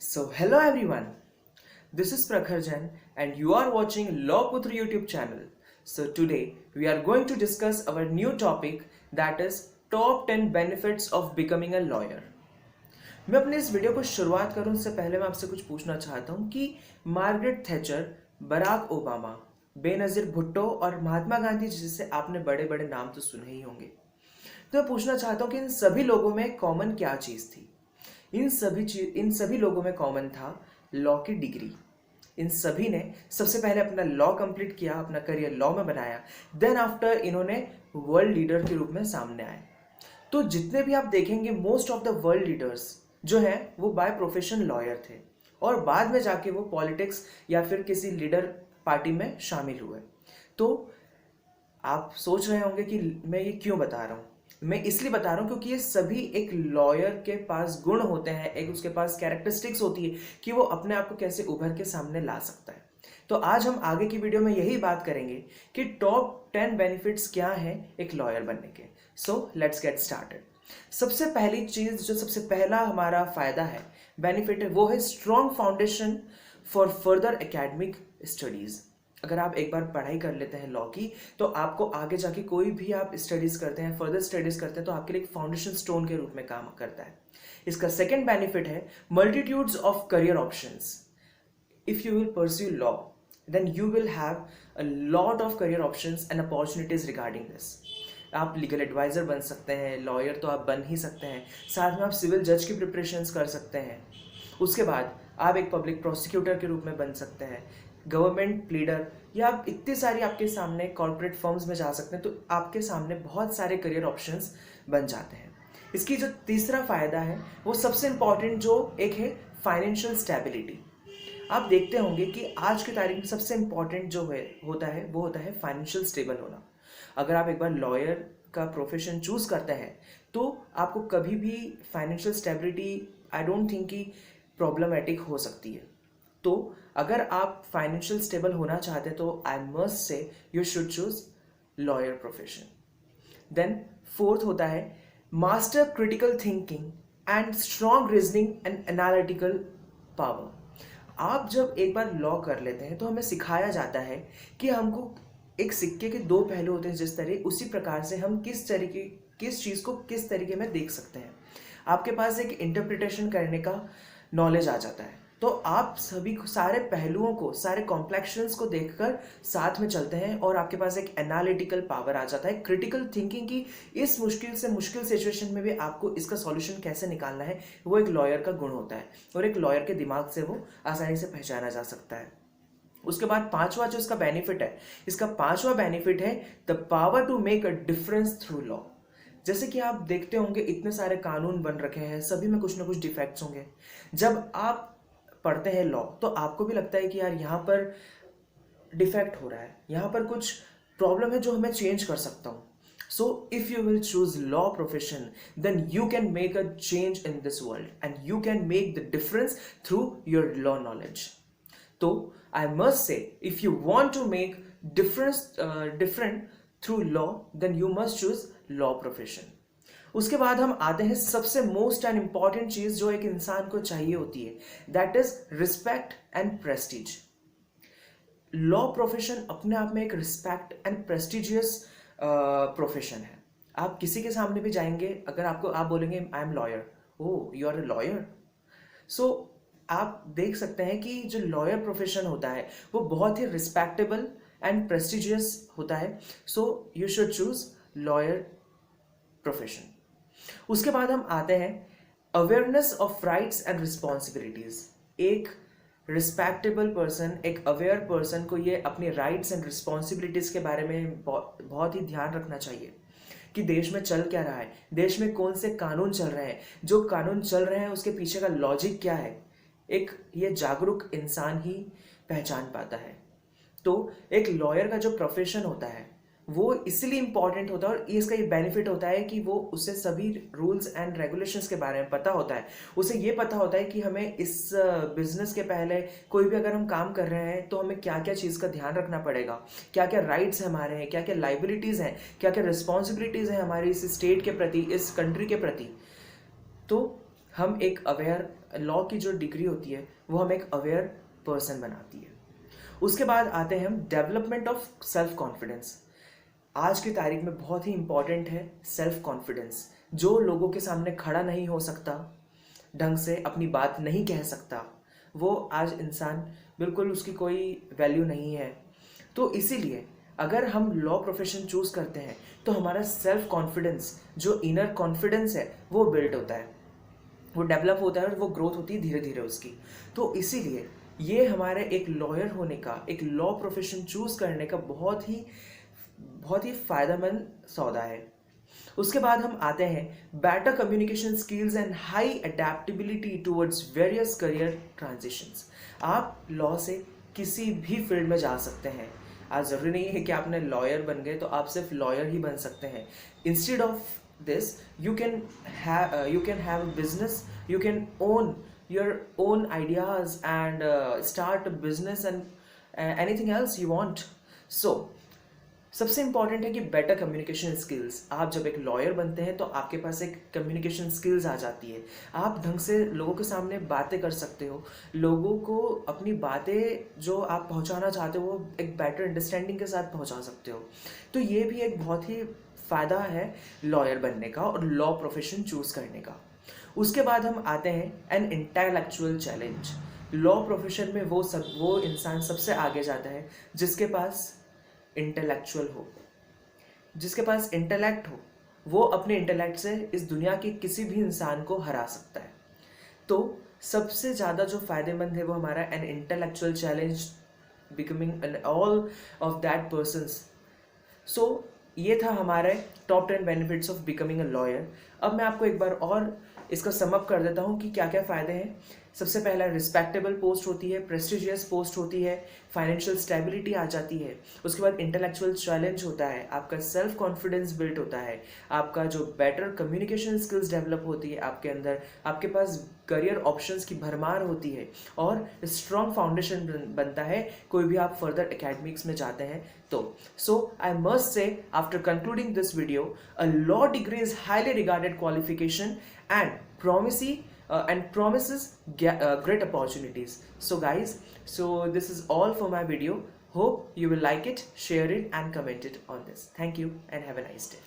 So, hello everyone. This is Prakhar Jain and you are watching Law Putra YouTube channel. So, today we are going to discuss our new topic, that is top 10 benefits of becoming a lawyer. मैं अपने इस video को शुरुआत करूं उससे पहले मैं आपसे कुछ पूछना चाहता हूं कि Margaret Thatcher, Barack Obama, Benazir Bhutto और महात्मा गांधी जैसे आपने बड़े बड़े नाम तो सुने ही होंगे। तो मैं पूछना चाहता हूं कि इन सभी लोगों में कॉमन क्या चीज़ थी। इन सभी लोगों में कॉमन था लॉ की डिग्री। इन सभी ने सबसे पहले अपना लॉ कंप्लीट किया, अपना करियर लॉ में बनाया, देन आफ्टर इन्होंने वर्ल्ड लीडर के रूप में सामने आए। तो जितने भी आप देखेंगे most of the world leaders जो हैं वो बाय प्रोफेशन लॉयर थे और बाद में जाके वो पॉलिटिक्स या फिर किसी लीडर पार्टी में शामिल हुए। तो आप सोच रहे होंगे कि मैं ये क्यों बता रहा हूँ। मैं इसलिए बता रहा हूँ क्योंकि ये सभी एक लॉयर के पास गुण होते हैं, एक उसके पास कैरेक्टरिस्टिक्स होती है कि वो अपने आप को कैसे उभर के सामने ला सकता है। तो आज हम आगे की वीडियो में यही बात करेंगे कि टॉप 10 बेनिफिट्स क्या हैं एक लॉयर बनने के। So let's get started. सबसे पहली चीज, जो सबसे पहला हमारा फायदा है, बेनिफिट है, वो है strong foundation for further academic studies. अगर आप एक बार पढ़ाई कर लेते हैं लॉ की तो आपको आगे जाके कोई भी आप स्टडीज करते हैं, फर्दर स्टडीज करते हैं, तो आपके लिए एक फाउंडेशन स्टोन के रूप में काम करता है। इसका सेकेंड बेनिफिट है multitudes of career options. If you will pursue law then you will have a lot of career options and opportunities regarding this. आप लीगल एडवाइजर बन सकते हैं, लॉयर तो आप बन ही सकते हैं, साथ में आप सिविल जज की प्रिपरेशंस कर सकते हैं। उसके बाद आप एक पब्लिक प्रोसिक्यूटर के रूप में बन सकते हैं, गवर्नमेंट प्लीडर, या आप इतनी सारी आपके सामने कॉर्पोरेट फर्म्स में जा सकते हैं। तो आपके सामने बहुत सारे करियर ऑप्शंस बन जाते हैं। इसकी जो तीसरा फायदा है वो सबसे इंपॉर्टेंट जो एक है फाइनेंशियल स्टेबिलिटी। आप देखते होंगे कि आज की तारीख में सबसे इंपॉर्टेंट जो होता है वो होता है फाइनेंशियल स्टेबल होना। अगर आप एक बार लॉयर का प्रोफेशन चूज करते हैं तो आपको कभी भी financial stability I don't think कि प्रॉब्लमेटिक हो सकती है। तो अगर आप फाइनेंशियल स्टेबल होना चाहते हैं तो I must say you should choose lawyer profession. Then fourth होता है master critical thinking and strong reasoning and analytical power. आप जब एक बार लॉ कर लेते हैं तो हमें सिखाया जाता है कि हमको एक सिक्के के दो पहलू होते हैं, जिस तरह उसी प्रकार से हम किस चीज़ को किस तरीके में देख सकते हैं। आपके पास एक इंटरप्रिटेशन करने का नॉलेज आ जाता है, तो आप सभी सारे पहलुओं को, सारे कॉम्प्लेक्शंस को देखकर साथ में चलते हैं और आपके पास एक एनालिटिकल पावर आ जाता है, क्रिटिकल थिंकिंग की। इस मुश्किल से मुश्किल सिचुएशन में भी आपको इसका सॉल्यूशन कैसे निकालना है, वो एक लॉयर का गुण होता है और एक लॉयर के दिमाग से वो आसानी से पहचाना जा सकता है। उसके बाद पांचवा जो इसका बेनिफिट है, इसका पांचवा बेनिफिट है the power to make a difference through law. जैसे कि आप देखते होंगे इतने सारे कानून बन रखे हैं, सभी में कुछ ना कुछ डिफेक्ट्स होंगे। जब आप पढ़ते हैं लॉ तो आपको भी लगता है कि यार यहाँ पर डिफेक्ट हो रहा है, यहाँ पर कुछ प्रॉब्लम है जो हमें चेंज कर सकता हूँ। So if you will choose law profession, then you can make a change in this world and you can make the difference through your law knowledge. So I must say, if you want to make different through law, then you must choose law profession. उसके बाद हम आते हैं सबसे most and important चीज जो एक इंसान को चाहिए होती है, that is respect and Prestige. Law profession अपने आप में एक रिस्पेक्ट एंड प्रेस्टिजियस प्रोफेशन है। आप किसी के सामने भी जाएंगे, अगर आप बोलेंगे I am lawyer, oh you are a lawyer, so आप देख सकते हैं कि जो लॉयर प्रोफेशन होता है वो बहुत ही रिस्पेक्टेबल एंड प्रेस्टिजियस होता है। So you should choose lawyer profession. उसके बाद हम आते हैं awareness of rights and responsibilities. एक रिस्पेक्टेबल पर्सन, एक अवेयर पर्सन को ये अपनी राइट्स एंड रिस्पॉन्सिबिलिटीज के बारे में बहुत ही ध्यान रखना चाहिए कि देश में चल क्या रहा है, देश में कौन से कानून चल रहे हैं, जो कानून चल रहे हैं उसके पीछे का लॉजिक क्या है। एक ये जागरूक इंसान ही पहचान पाता है। तो एक लॉयर का जो प्रोफेशन होता है वो इसलिए इंपॉर्टेंट होता है और इसका ये बेनिफिट होता है कि वो उसे सभी रूल्स एंड रेगुलेशंस के बारे में पता होता है। उसे ये पता होता है कि हमें इस बिजनेस के पहले कोई भी अगर हम काम कर रहे हैं तो हमें क्या क्या चीज़ का ध्यान रखना पड़ेगा, क्या क्या राइट्स हमारे हैं, क्या क्या लाइबिलिटीज़ हैं, क्या क्या रिस्पॉन्सिबिलिटीज़ हैं हमारी इस स्टेट के प्रति, इस कंट्री के प्रति। तो हम एक अवेयर लॉ की जो डिग्री होती है वो हमें एक अवेयर पर्सन बनाती है। उसके बाद आते हैं हम डेवलपमेंट ऑफ सेल्फ कॉन्फिडेंस। आज की तारीख में बहुत ही इंपॉर्टेंट है सेल्फ कॉन्फिडेंस। जो लोगों के सामने खड़ा नहीं हो सकता, ढंग से अपनी बात नहीं कह सकता, वो आज इंसान बिल्कुल उसकी कोई वैल्यू नहीं है। तो इसीलिए अगर हम लॉ प्रोफेशन चूज करते हैं तो हमारा सेल्फ कॉन्फिडेंस, जो इनर कॉन्फिडेंस है, वो बिल्ड होता है, वो डेवलप होता है और वो ग्रोथ होती है धीरे धीरे उसकी। तो इसीलिए ये हमारे एक लॉयर होने का, एक लॉ प्रोफेशन चूज करने का बहुत ही फायदेमंद सौदा है। उसके बाद हम आते हैं better communication skills and high adaptability towards various career transitions. आप लॉ से किसी भी फील्ड में जा सकते हैं। आज ज़रूरी नहीं है कि आपने लॉयर बन गए तो आप सिर्फ लॉयर ही बन सकते हैं। Instead of this you can have a business, you can own your own ideas and start a business and anything else you want. So सबसे इंपॉर्टेंट है कि बेटर कम्युनिकेशन स्किल्स। आप जब एक लॉयर बनते हैं तो आपके पास एक कम्युनिकेशन स्किल्स आ जाती है। आप ढंग से लोगों के सामने बातें कर सकते हो, लोगों को अपनी बातें जो आप पहुंचाना चाहते हो वो एक बेटर अंडरस्टैंडिंग के साथ पहुंचा सकते हो। तो ये भी एक बहुत ही फ़ायदा है लॉयर बनने का और लॉ प्रोफेशन चूज़ करने का। उसके बाद हम आते हैं N intellectual challenge. Law profession में वो इंसान सबसे आगे जाता है जिसके पास इंटेलेक्चुअल हो, जिसके पास इंटेलेक्ट हो। वो अपने इंटेलेक्ट से इस दुनिया के किसी भी इंसान को हरा सकता है। तो सबसे ज़्यादा जो फायदेमंद है वो हमारा an intellectual challenge, becoming an all of that persons. So ये था हमारे top 10 benefits of becoming a lawyer. अब मैं आपको एक बार और इसका समअप कर देता हूँ कि क्या क्या फ़ायदे हैं। सबसे पहला, रिस्पेक्टेबल पोस्ट होती है, प्रेस्टिजियस पोस्ट होती है, फाइनेंशियल स्टेबिलिटी आ जाती है। उसके बाद इंटेलेक्चुअल चैलेंज होता है, आपका सेल्फ कॉन्फिडेंस बिल्ड होता है, आपका जो बेटर कम्युनिकेशन स्किल्स डेवलप होती है आपके अंदर, आपके पास करियर ऑप्शंस की भरमार होती है और स्ट्रॉन्ग फाउंडेशन बनता है कोई भी आप फर्दर एकेडमिक्स में जाते हैं तो। So I must say after concluding this video, a law degree is highly regarded qualification and promises great opportunities. So guys, so this is all for my video. Hope you will like it, share it and comment it on this. Thank you and have a nice day.